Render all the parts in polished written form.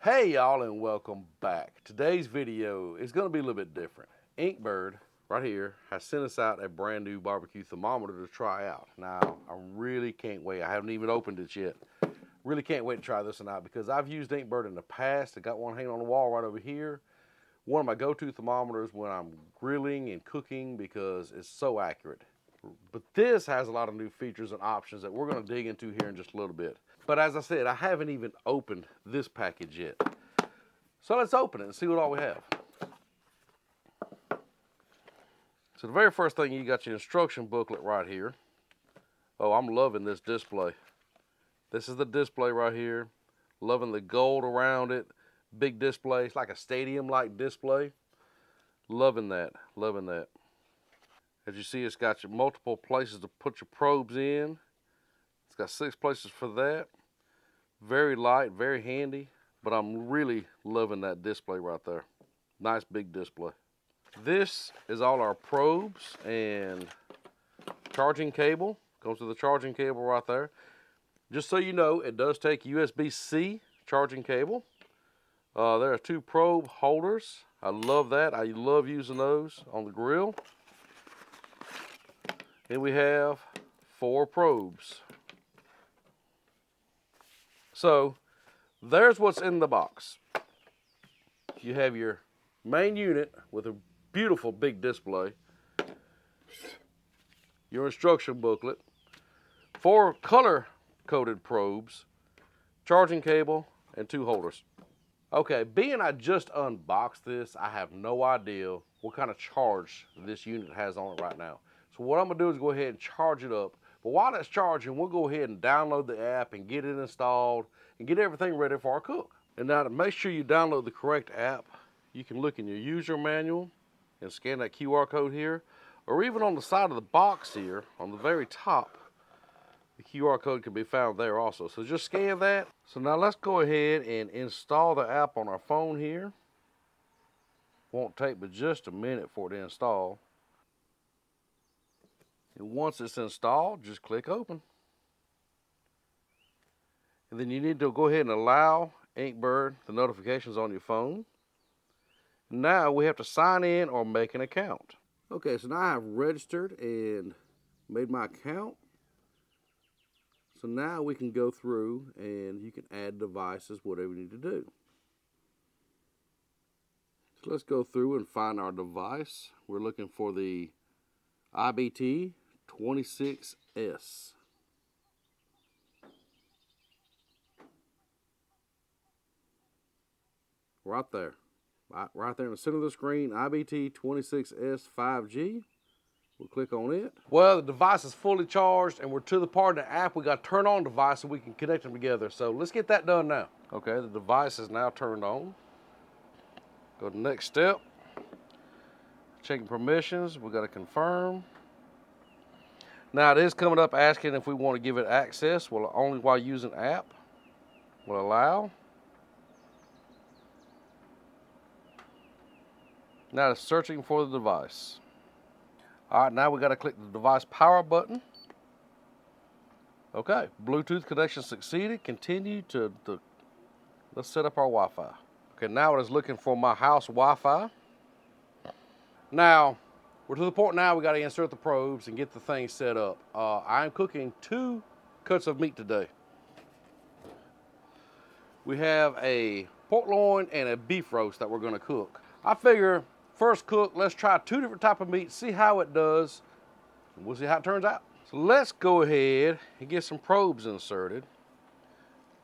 Hey y'all, and welcome back. Today's video is going to be a little bit different. INKBIRD right here has sent us out a brand new barbecue thermometer to try out. Now I really can't wait. I haven't even opened it yet. Really can't wait to try this one out because I've used INKBIRD in the past. I got one hanging on the wall right over here. One of my go-to thermometers when I'm grilling and cooking because it's so accurate. But this has a lot of new features and options that we're going to dig into here in just a little bit. But as I said, I haven't even opened this package yet. So let's open it and see what all we have. So the very first thing, you got your instruction booklet right here. Oh, I'm loving this display. This is the display right here. Loving the gold around it. Big display. It's like a stadium-like display. Loving that. Loving that. As you see, it's got your multiple places to put your probes in. It's got 6 places for that. Very light, very handy, but I'm really loving that display right there. Nice big display. This is all our probes and charging cable. Goes to the charging cable right there. Just so you know, it does take USB-C charging cable. There are 2 probe holders. I love that. I love using those on the grill. Then we have 4 probes. So there's what's in the box. You have your main unit with a beautiful big display, your instruction booklet, 4 color-coded probes, charging cable, and 2 holders. Okay, being I just unboxed this, I have no idea what kind of charge this unit has on it right now. So what I'm gonna do is go ahead and charge it up. But while it's charging, we'll go ahead and download the app and get it installed and get everything ready for our cook. And now to make sure you download the correct app, you can look in your user manual and scan that QR code here, or even on the side of the box here, on the very top, the QR code can be found there also. So just scan that. So now let's go ahead and install the app on our phone here. Won't take but just a minute for it to install. And once it's installed, just click open. And then you need to go ahead and allow INKBIRD the notifications on your phone. Now we have to sign in or make an account. Okay, so now I've registered and made my account. So now we can go through and you can add devices, whatever you need to do. So let's go through and find our device. We're looking for the IBT 26S. Right there. Right there in the center of the screen, IBT 26S 5G. We'll click on it. Well, the device is fully charged and we're to the part of the app we got to turn on the device so we can connect them together. So let's get that done now. Okay, the device is now turned on. Go to the next step. Checking permissions, we got to confirm. Now it is coming up asking if we want to give it access. Well, only while using app. We'll allow. Now it's searching for the device. All right, now we got to click the device power button. Okay, Bluetooth connection succeeded. Continue to let's set up our Wi-Fi. Okay, now it is looking for my house Wi-Fi. Now, we're to the point now we got to insert the probes and get the thing set up. I'm cooking 2 cuts of meat today. We have a pork loin and a beef roast that we're going to cook. I figure first cook, let's try 2 different types of meat, see how it does, and we'll see how it turns out. So let's go ahead and get some probes inserted.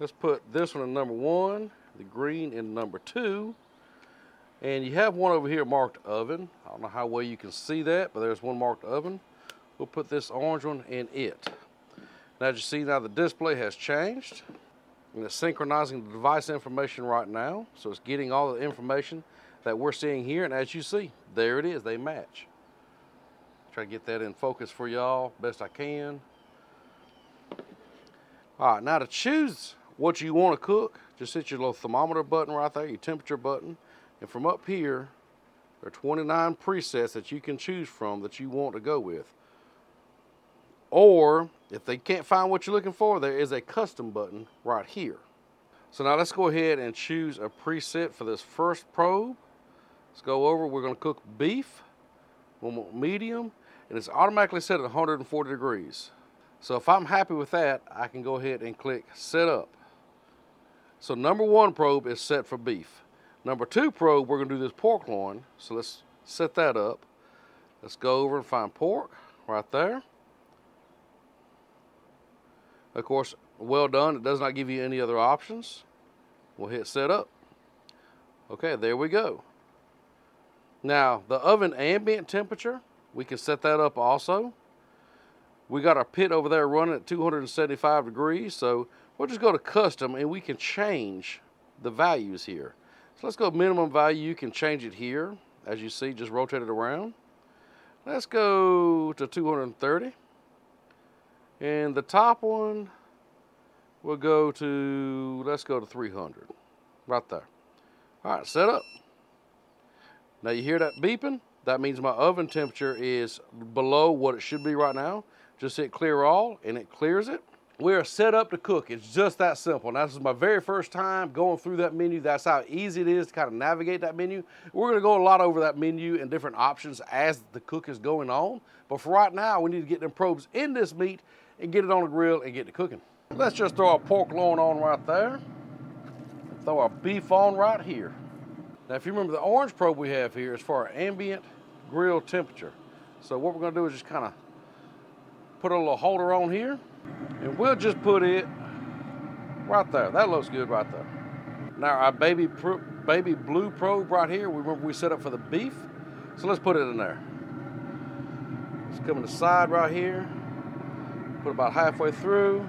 Let's put this one in number 1, the green in number 2. And you have one over here marked oven. I don't know how well you can see that, but there's one marked oven. We'll put this orange one in it. Now as you see, now the display has changed. And it's synchronizing the device information right now. So it's getting all the information that we're seeing here. And as you see, there it is, they match. Try to get that in focus for y'all best I can. All right, now to choose what you want to cook, just hit your little thermometer button right there, your temperature button. And from up here, there are 29 presets that you can choose from that you want to go with. Or if they can't find what you're looking for, there is a custom button right here. So now let's go ahead and choose a preset for this first probe. Let's go over, we're gonna cook beef, we'll want medium, and it's automatically set at 140 degrees. So if I'm happy with that, I can go ahead and click set up. So number 1 probe is set for beef. Number 2 probe, we're gonna do this pork loin. So let's set that up. Let's go over and find pork right there. Of course, well done, it does not give you any other options. We'll hit set up. Okay, there we go. Now, the oven ambient temperature, we can set that up also. We got our pit over there running at 275 degrees, so we'll just go to custom and we can change the values here. So let's go minimum value, you can change it here. As you see, just rotate it around. Let's go to 230. And the top one, we'll go to, let's go to 300, right there. All right, set up. Now you hear that beeping? That means my oven temperature is below what it should be right now. Just hit clear all and it clears it. We are set up to cook. It's just that simple. Now this is my very first time going through that menu. That's how easy it is to kind of navigate that menu. We're gonna go a lot over that menu and different options as the cook is going on. But for right now, we need to get them probes in this meat and get it on the grill and get to cooking. Let's just throw our pork loin on right there. Throw our beef on right here. Now if you remember, the orange probe we have here is for our ambient grill temperature. So what we're gonna do is just kind of put a little holder on here and we'll just put it right there. That looks good right there. Now our baby blue probe right here, we remember we set up for the beef. So let's put it in there. Let's come to the side right here. Put about halfway through.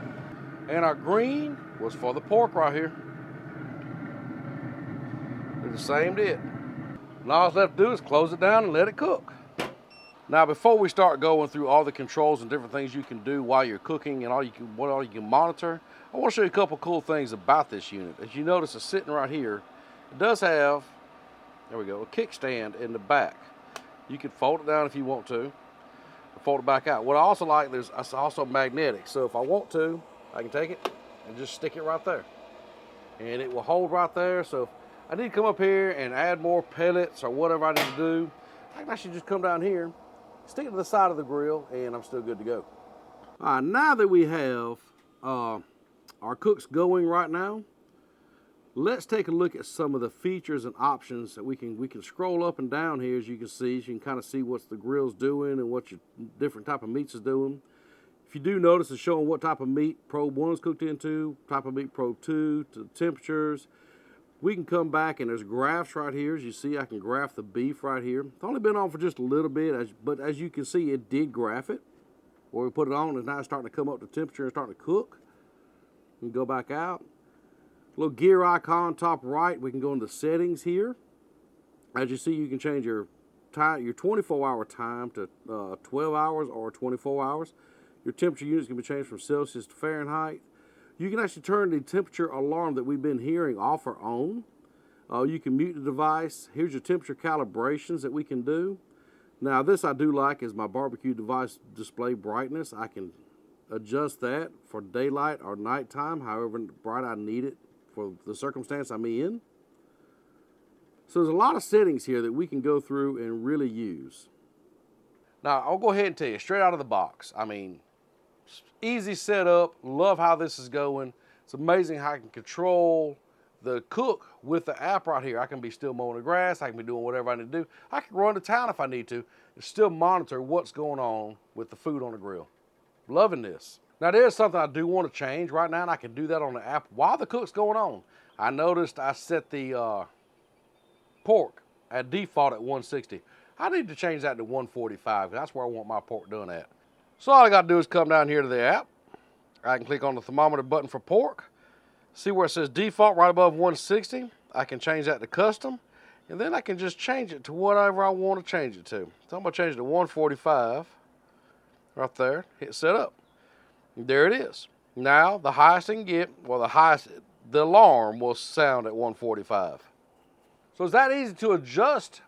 And our green was for the pork right here. Do the same did. And all that's left to do is close it down and let it cook. Now before we start going through all the controls and different things you can do while you're cooking and what all you can monitor, I want to show you a couple cool things about this unit. As you notice, it's sitting right here. It does have, there we go, a kickstand in the back. You can fold it down if you want to, or fold it back out. What I also like, it's also magnetic. So if I want to, I can take it and just stick it right there. And it will hold right there. So if I need to come up here and add more pellets or whatever I need to do, I can actually just come down here, stick it to the side of the grill, and I'm still good to go. All right, now that we have our cooks going right now, let's take a look at some of the features and options that we can scroll up and down here. As you can see, you can kind of see what the grill's doing and what your different type of meats is doing. If you do notice, it's showing what type of meat probe 1 is cooked into, type of meat probe 2, to the temperatures. We can come back and there's graphs right here. As you see, I can graph the beef right here. It's only been on for just a little bit, but as you can see, it did graph it. Where we put it on, and now it's starting to come up to temperature and starting to cook. We can go back out. Little gear icon top right, we can go into settings here. As you see, you can change your time, your 24-hour time to 12 hours or 24 hours. Your temperature units can be changed from Celsius to Fahrenheit. You can actually turn the temperature alarm that we've been hearing off or on. You can mute the device. Here's your temperature calibrations that we can do. Now this I do like is my barbecue device display brightness. I can adjust that for daylight or nighttime, however bright I need it for the circumstance I'm in. So there's a lot of settings here that we can go through and really use. Now I'll go ahead and tell you straight out of the box. I mean, easy setup, love how this is going. It's amazing how I can control the cook with the app right here. I can be still mowing the grass, I can be doing whatever I need to do. I can run to town if I need to and still monitor what's going on with the food on the grill. Loving this. Now there's something I do want to change right now, and I can do that on the app while the cook's going on. I noticed I set the pork at default at 160. I need to change that to 145 because that's where I want my pork done at. So all I got to do is come down here to the app. I can click on the thermometer button for pork. See where it says default right above 160. I can change that to custom. And then I can just change it to whatever I want to change it to. So I'm going to change it to 145. Right there. Hit set up. And there it is. Now the highest I can get, well the alarm will sound at 145. So it's that easy to adjust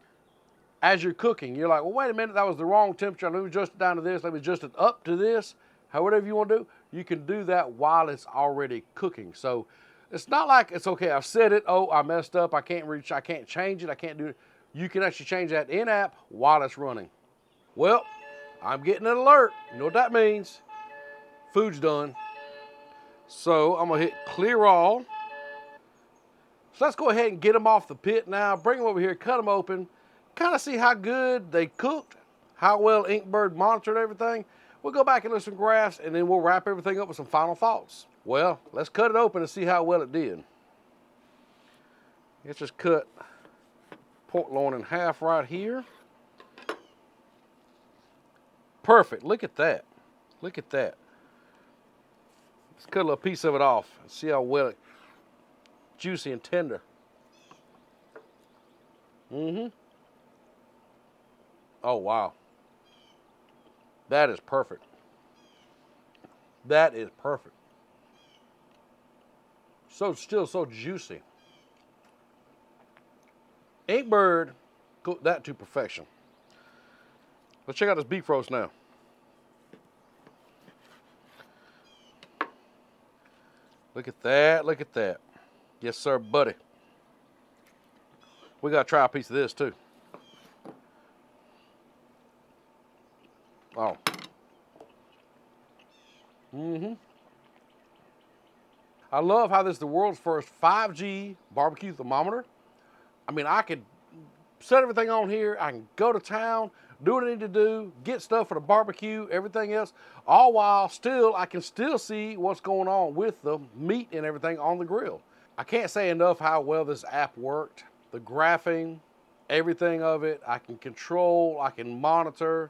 as you're cooking. You're like, well, wait a minute, that was the wrong temperature. Let me adjust it down to this. Let me adjust it up to this. Whatever you want to do, you can do that while it's already cooking. So It's not like it's okay, I've said it, oh, I messed up, I can't reach, I can't change it, I can't do it. You can actually change that in-app while it's running. Well, I'm getting an alert. You know what that means? Food's done. So I'm gonna hit clear all. So let's go ahead and get them off the pit now, bring them over here, cut them open, kind of see how good they cooked, how well INKBIRD monitored everything. We'll go back and look at some graphs, and then we'll wrap everything up with some final thoughts. Well, let's cut it open and see how well it did. Let's just cut pork loin in half right here. Perfect, look at that. Look at that. Let's cut a little piece of it off and see how well it's juicy and tender. Oh, wow. That is perfect. That is perfect. So still so juicy. INKBIRD cooked that to perfection. Let's check out this beef roast now. Look at that, look at that. Yes, sir, buddy. We gotta try a piece of this too. Oh. I love how this is the world's first 5G barbecue thermometer. I mean, I could set everything on here. I can go to town, do what I need to do, get stuff for the barbecue, everything else, all while I can still see what's going on with the meat and everything on the grill. I can't say enough how well this app worked. The graphing, everything of it, I can control, I can monitor.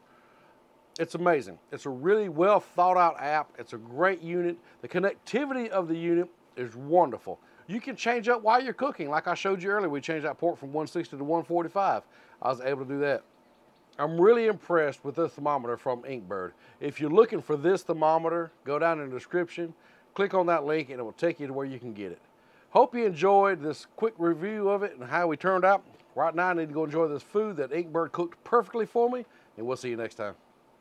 It's amazing. It's a really well thought out app. It's a great unit. The connectivity of the unit is wonderful. You can change up while you're cooking. Like I showed you earlier, we changed that pork from 160 to 145. I was able to do that. I'm really impressed with this thermometer from INKBIRD. If you're looking for this thermometer, go down in the description, click on that link, and it will take you to where you can get it. Hope you enjoyed this quick review of it and how we turned out. Right now, I need to go enjoy this food that INKBIRD cooked perfectly for me, and we'll see you next time.